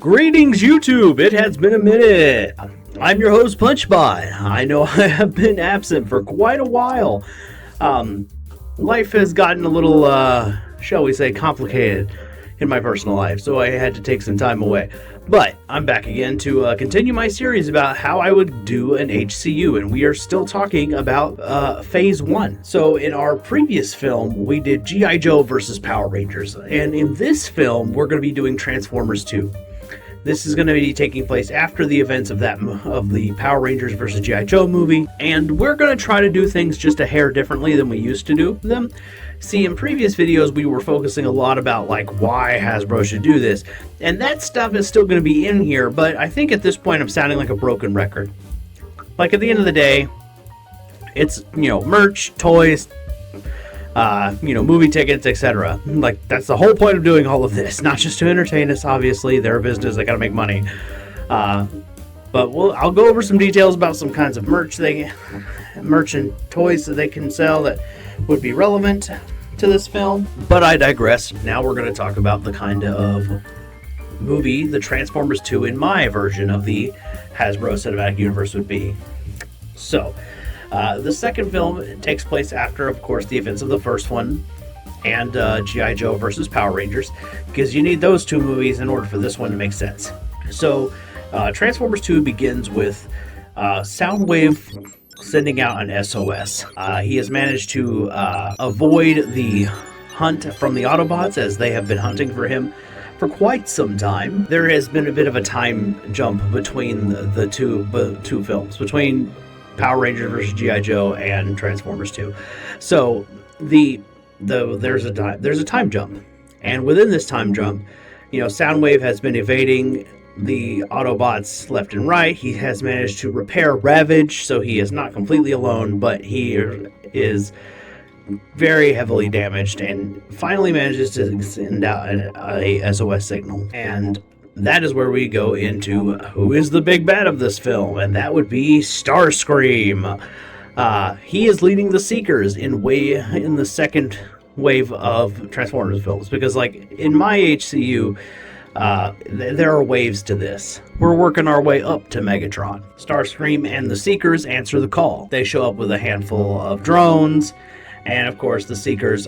Greetings, YouTube! It has been a minute. I'm your host, Punchbot. I know I have been absent for quite a while. Life has gotten a little, shall we say, complicated in my personal life, so I had to take some time away. But I'm back again to continue my series about how I would do an HCU, and we are still talking about Phase 1. So in our previous film, we did G.I. Joe versus Power Rangers, and in this film, we're going to be doing Transformers 2. This is going to be taking place after the events of the Power Rangers versus G.I. Joe movie, and we're going to try to do things just a hair differently than we used to do them. See, in previous videos, we were focusing a lot about, like, why Hasbro should do this, and that stuff is still going to be in here, but I think at this point I'm sounding like a broken record. Like, at the end of the day, it's, merch, toys, movie tickets, etc. Like, that's the whole point of doing all of this, not just to entertain us. Obviously, they're a business, they gotta make money. But I'll go over some details about some kinds of merch and toys that they can sell that would be relevant to this film. But I digress. Now we're going to talk about the kind of movie the Transformers 2 in my version of the Hasbro Cinematic Universe would be. So, the second film takes place after, of course, the events of the first one and G.I. Joe versus Power Rangers, because you need those two movies in order for this one to make sense. So, Transformers 2 begins with Soundwave sending out an SOS. He has managed to avoid the hunt from the Autobots, as they have been hunting for him for quite some time. There has been a bit of a time jump between the two films, between Power Rangers versus G.I. Joe and Transformers 2. So there's a time jump, and within this time jump, Soundwave has been evading the Autobots left and right. He has managed to repair Ravage, so he is not completely alone, but he is very heavily damaged, and finally manages to send out a SOS signal. And that is where we go into who is the big bad of this film, and that would be Starscream. He is leading the Seekers in the second wave of Transformers films, because, like, in my HCU, there are waves to this. We're working our way up to Megatron. Starscream and the Seekers answer the call. They show up with a handful of drones, and of course the Seekers,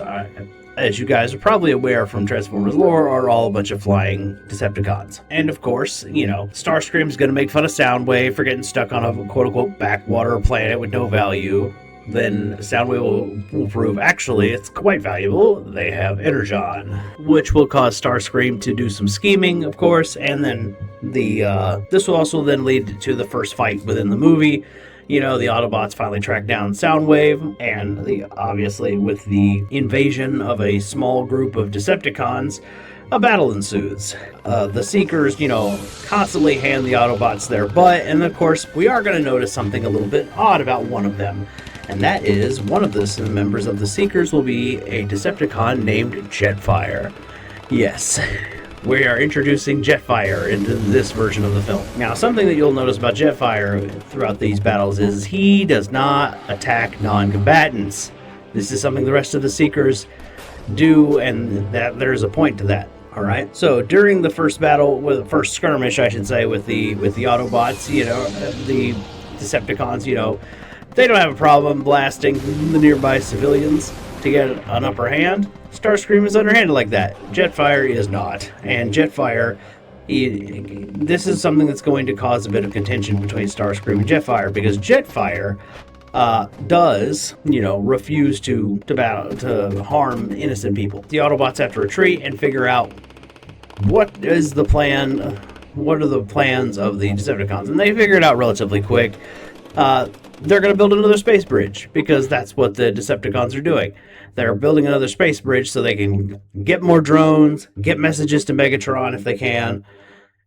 as you guys are probably aware from Transformers lore, are all a bunch of flying Decepticons. And of course, Starscream's gonna make fun of Soundwave for getting stuck on a quote-unquote backwater planet with no value. Then Soundwave will prove, actually, it's quite valuable. They have Energon, which will cause Starscream to do some scheming, of course, and then this will also then lead to the first fight within the movie. The Autobots finally track down Soundwave, and obviously with the invasion of a small group of Decepticons, a battle ensues. The Seekers, constantly hand the Autobots their butt, and of course we are going to notice something a little bit odd about one of them. And that is, one of the members of the Seekers will be a Decepticon named Jetfire. Yes, we are introducing Jetfire into this version of the film. Now, something that you'll notice about Jetfire throughout these battles is he does not attack non-combatants. This is something the rest of the Seekers do, and that there's a point to that. All right. So during the first battle, the first skirmish, I should say, with the Autobots, the Decepticons, they don't have a problem blasting the nearby civilians to get an upper hand. Starscream is underhanded like that. Jetfire is not. And Jetfire, this is something that's going to cause a bit of contention between Starscream and Jetfire, because Jetfire does, refuse to harm innocent people. The Autobots have to retreat and figure out what is the plan, what are the plans of the Decepticons, and they figure it out relatively quick. They're going to build another space bridge, because that's what the Decepticons are doing. They're building another space bridge so they can get more drones, get messages to Megatron if they can,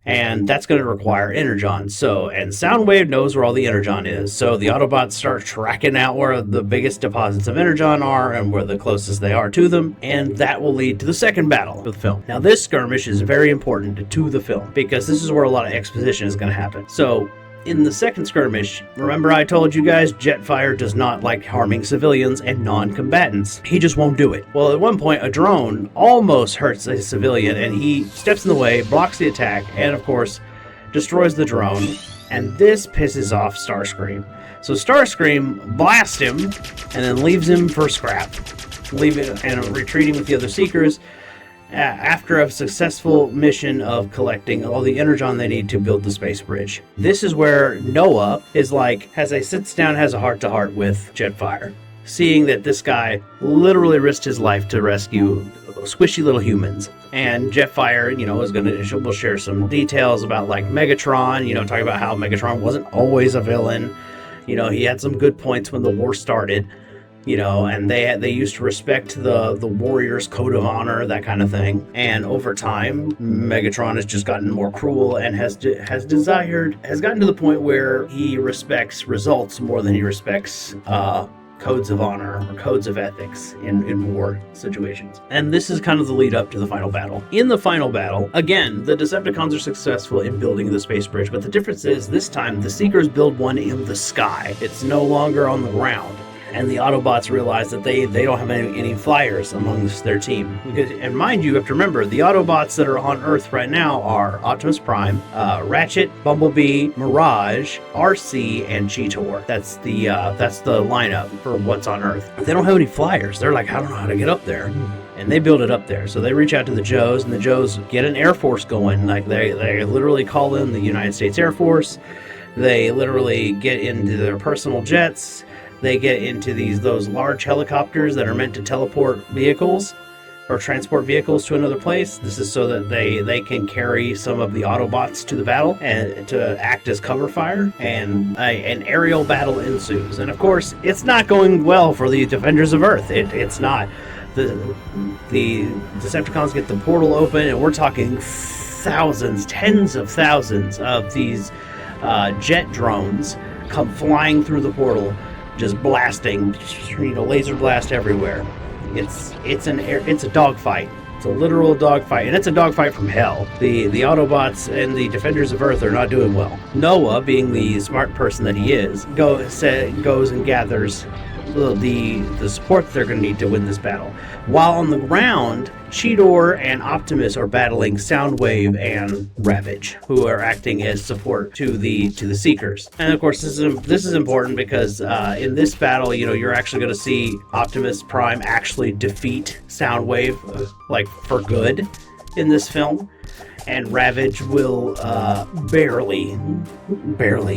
and that's going to require Energon. And Soundwave knows where all the Energon is, so the Autobots start tracking out where the biggest deposits of Energon are and where the closest they are to them, and that will lead to the second battle of the film. Now, this skirmish is very important to the film, because this is where a lot of exposition is going to happen. So in the second skirmish, remember I told you guys Jetfire does not like harming civilians and non-combatants. He just won't do it. Well, at one point, a drone almost hurts a civilian, and he steps in the way, blocks the attack, and of course, destroys the drone. And this pisses off Starscream. So Starscream blasts him, and then leaves him for scrap, leaving and retreating with the other Seekers. After a successful mission of collecting all the energon they need to build the space bridge. This is where Noah is like, sits down, has a heart-to-heart with Jetfire, seeing that this guy literally risked his life to rescue squishy little humans. And Jetfire, will share some details about like Megatron, talking about how Megatron wasn't always a villain. He had some good points when the war started. And they used to respect the warrior's code of honor, that kind of thing. And over time, Megatron has just gotten more cruel and has gotten to the point where he respects results more than he respects codes of honor or codes of ethics in war situations. And this is kind of the lead up to the final battle. In the final battle, again, the Decepticons are successful in building the space bridge, but the difference is this time the Seekers build one in the sky. It's no longer on the ground. And the Autobots realize that they don't have any flyers amongst their team. And mind you, have to remember, the Autobots that are on Earth right now are Optimus Prime, Ratchet, Bumblebee, Mirage, RC, and Cheetor. That's the lineup for what's on Earth. They don't have any flyers. They're like, I don't know how to get up there. And they build it up there. So they reach out to the Joes, and the Joes get an Air Force going. Like they literally call in the United States Air Force. They literally get into their personal jets. They get into those large helicopters that are meant to teleport vehicles or transport vehicles to another place. This is so that they can carry some of the Autobots to the battle and to act as cover fire. And an aerial battle ensues. And of course, it's not going well for the Defenders of Earth. It's not. The Decepticons get the portal open, and we're talking thousands, tens of thousands of these jet drones come flying through the portal, just blasting, laser blast everywhere. It's a dogfight. It's a literal dogfight, and it's a dogfight from hell. The Autobots and the Defenders of Earth are not doing well. Noah, being the smart person that he is, goes and gathers the support that they're going to need to win this battle. While on the ground, Cheetor and Optimus are battling Soundwave and Ravage, who are acting as support to the Seekers. And of course, this is important because in this battle, you're actually going to see Optimus Prime actually defeat Soundwave, like for good, in this film. And Ravage will barely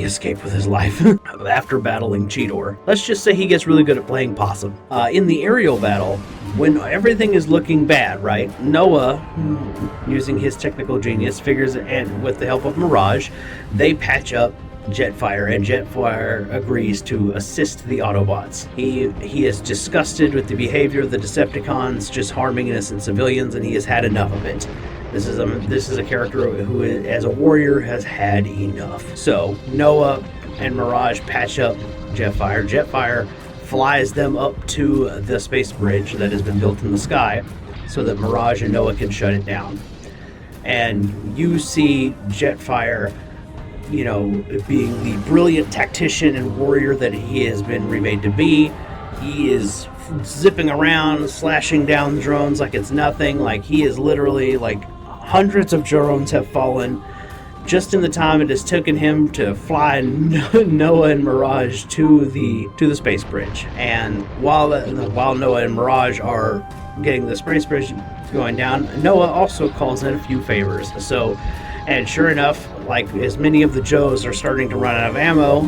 escape with his life after battling Cheetor. Let's just say he gets really good at playing possum. In the aerial battle, when everything is looking bad, right? Noah, using his technical genius, figures, and with the help of Mirage, they patch up Jetfire, and Jetfire agrees to assist the Autobots. He is disgusted with the behavior of the Decepticons, just harming innocent civilians, and he has had enough of it. This is a character who, as a warrior, has had enough. So Noah and Mirage patch up Jetfire. Jetfire flies them up to the space bridge that has been built in the sky, so that Mirage and Noah can shut it down. And you see Jetfire, being the brilliant tactician and warrior that he has been remade to be. He is zipping around, slashing down the drones like it's nothing. Like, he is literally, like, hundreds of drones have fallen just in the time it has taken him to fly Noah and Mirage to the space bridge. And while Noah and Mirage are getting the space bridge going down, Noah also calls in a few favors. And sure enough, like, as many of the Joes are starting to run out of ammo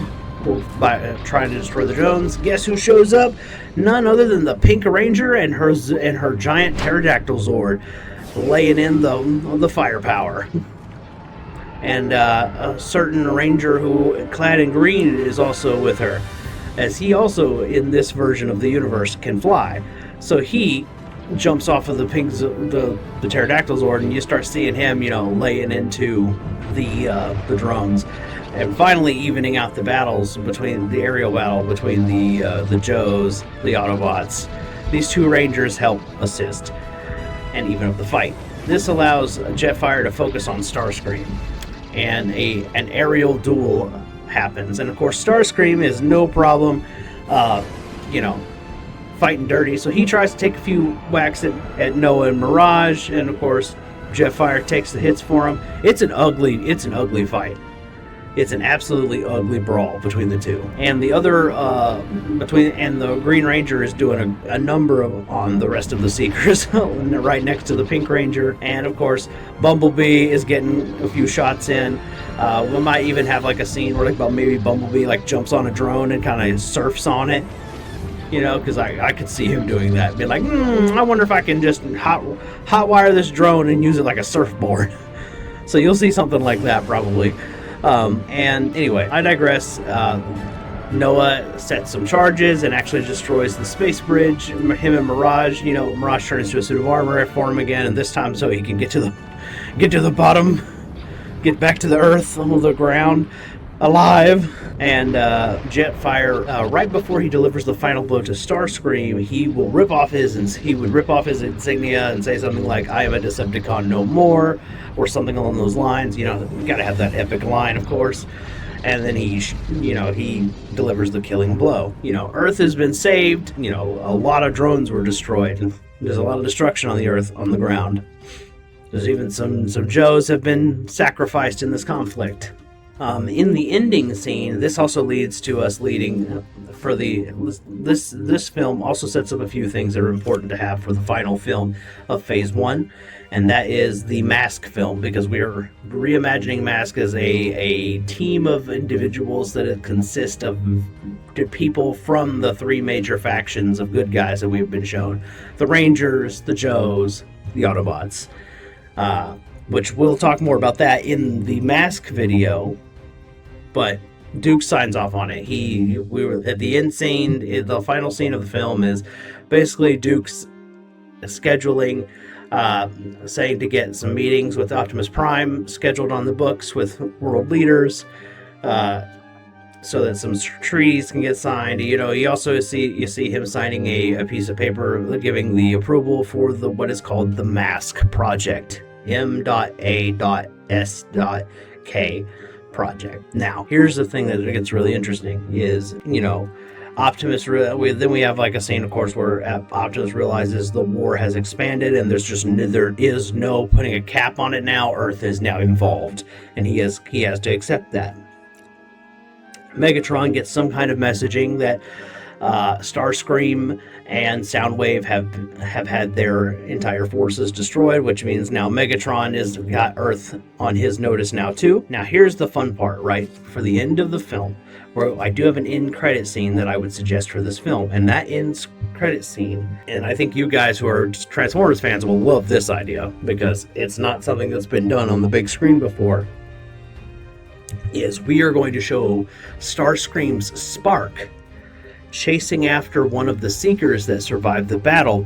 by trying to destroy the drones, guess who shows up? None other than the Pink Ranger and her giant pterodactyl Zord, laying in the firepower. And a certain ranger who, clad in green, is also with her, as he also, in this version of the universe, can fly. So he jumps off of the pterodactyl Zord, and you start seeing him, laying into the drones, and finally evening out the battles between the aerial battle between the Joes, the Autobots. These two Rangers help assist and even up the fight. This allows Jetfire to focus on Starscream, and an aerial duel happens. And of course, Starscream is no problem, fighting dirty. So he tries to take a few whacks at Noah and Mirage, and of course, Jetfire takes the hits for him. It's an ugly fight. It's an absolutely ugly brawl between the two. And the other, the Green Ranger is doing a number on the rest of the Seekers, right next to the Pink Ranger. And of course, Bumblebee is getting a few shots in. We might even have like a scene where maybe Bumblebee jumps on a drone and kind of surfs on it. Because I could see him doing that. Be like, I wonder if I can just hot wire this drone and use it like a surfboard. So you'll see something like that probably. And anyway, I digress. Noah sets some charges and actually destroys the space bridge. Him and Mirage, Mirage turns into a suit of armor for him again, and this time so he can get to the bottom, get back to the earth, on the ground, alive. And Jetfire, right before he delivers the final blow to Starscream, he would rip off his insignia and say something like, "I am a Decepticon no more," or something along those lines. You gotta have that epic line, of course. And then he delivers the killing blow. Earth has been saved. A lot of drones were destroyed. There's a lot of destruction on the Earth, on the ground. There's even some Joes have been sacrificed in this conflict. In the ending scene, this also leads to us leading for this film also sets up a few things that are important to have for the final film of Phase 1, and that is the Mask film, because we are reimagining Mask as a team of individuals that consist of people from the three major factions of good guys that we've been shown: the Rangers, the Joes, the Autobots. Which we'll talk more about that in the Mask video. But Duke signs off on it. We were at the end scene. The final scene of the film is basically Duke's scheduling, saying to get some meetings with Optimus Prime scheduled on the books with world leaders, so that some treaties can get signed. You also see him signing a piece of paper giving the approval for what is called the Mask Project, M.A.S.K. project. Now, here's the thing that gets really interesting is, Optimus, then we have a scene, of course, where Optimus realizes the war has expanded and there is no putting a cap on it now. Earth is now involved, and he has to accept that. Megatron gets some kind of messaging that Starscream and Soundwave have had their entire forces destroyed, which means now Megatron has got Earth on his notice now too. Now here's the fun part, right? For the end of the film, where I do have an end credit scene that I would suggest for this film, and that end credit scene, and I think you guys who are Transformers fans will love this idea because it's not something that's been done on the big screen before, is we are going to show Starscream's Spark chasing after one of the Seekers that survived the battle,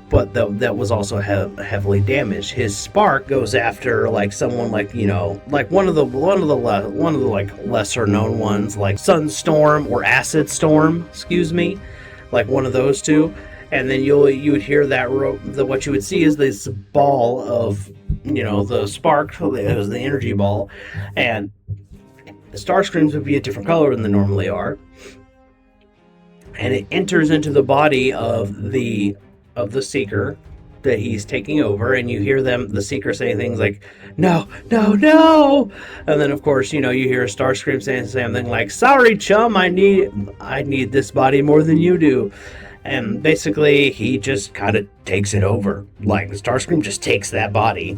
but that was also heavily damaged. His Spark goes after someone one of the lesser known ones, like Sunstorm or Acid Storm, one of those two. And then you would hear what you would see is this ball of the Spark, it was the energy ball, and Starscream's would be a different color than they normally are. And it enters into the body of the Seeker that he's taking over, and you hear the Seeker saying things like, "No, no, no!" And then, of course, you hear Starscream saying something like, "Sorry, chum, I need this body more than you do." And basically, he just kind of takes it over. Starscream just takes that body.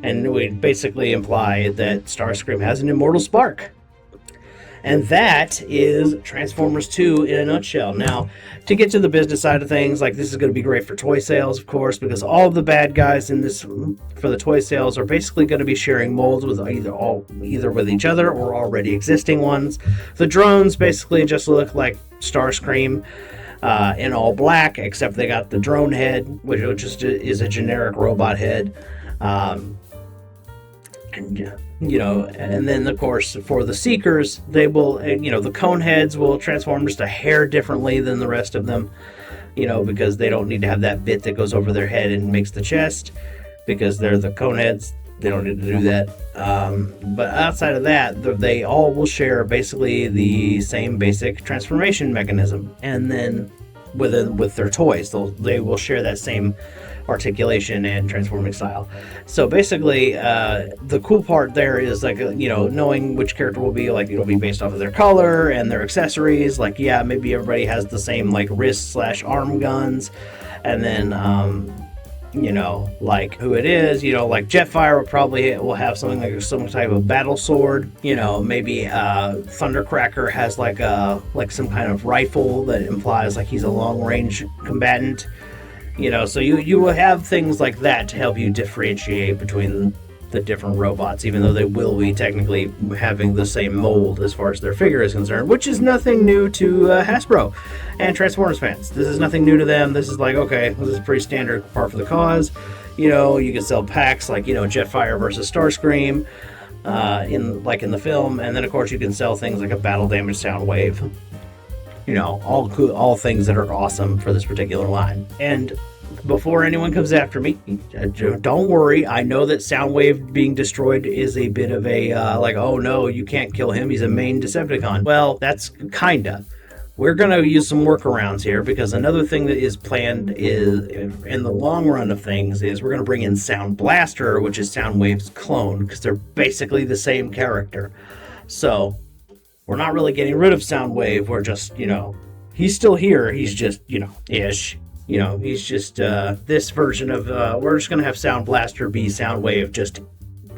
And we basically imply that Starscream has an immortal spark. And that is Transformers 2 in a nutshell. Now, to get to the business side of things, this is going to be great for toy sales, of course, because all of the bad guys in this for the toy sales are basically going to be sharing molds with either with each other or already existing ones. The drones basically just look like Starscream in all black, except they got the drone head, which just is a generic robot head. And then, of course, for the Seekers, they will, the cone heads will transform just a hair differently than the rest of them, because they don't need to have that bit that goes over their head and makes the chest, because they're the cone heads. They don't need to do that. But outside of that, they all will share basically the same basic transformation mechanism. And then with their toys, they will share that same articulation and transforming style. So basically, the cool part there is like, knowing which character will be, like, it'll be based off of their color and their accessories. Like, yeah, maybe everybody has the same like wrist/arm guns, and then like who it is, like Jetfire will have something like some type of battle sword. Maybe Thundercracker has like some kind of rifle that implies like he's a long range combatant. So you will have things like that to help you differentiate between the different robots, even though they will be technically having the same mold as far as their figure is concerned, which is nothing new to Hasbro and Transformers fans. This is nothing new to them. This is like, okay, this is a pretty standard part for the cause. You can sell packs like, Jetfire versus Starscream in the film, and then of course you can sell things like a battle damage Soundwave. All things that are awesome for this particular line. And before anyone comes after me, don't worry. I know that Soundwave being destroyed is a bit of a, oh no, you can't kill him. He's a main Decepticon. Well, that's kinda. We're going to use some workarounds here, because another thing that is planned is, in the long run of things, is we're going to bring in Sound Blaster, which is Soundwave's clone, because they're basically the same character. So we're not really getting rid of Soundwave. We're just, he's still here. He's just, ish. He's just this version of, we're just going to have Sound Blaster be Soundwave just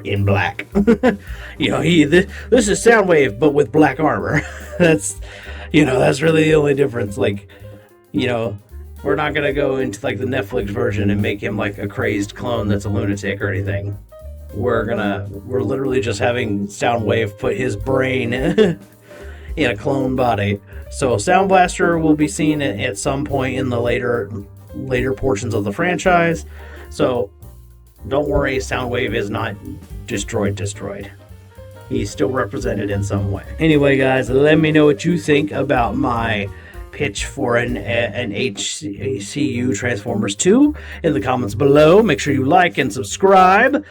in black. This is Soundwave, but with black armor. That's really the only difference. Like, we're not going to go into like the Netflix version and make him like a crazed clone that's a lunatic or anything. We're literally just having Soundwave put his brain in a clone body. So Sound Blaster will be seen at some point in the later portions of the franchise. So don't worry, Soundwave is not destroyed. He's still represented in some way. Anyway, guys, let me know what you think about my pitch for an HCU Transformers 2 in the comments below. Make sure you like and subscribe.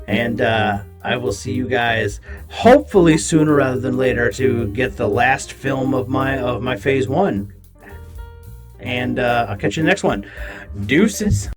And I will see you guys hopefully sooner rather than later to get the last film of my phase 1. And I'll catch you in the next one. Deuces.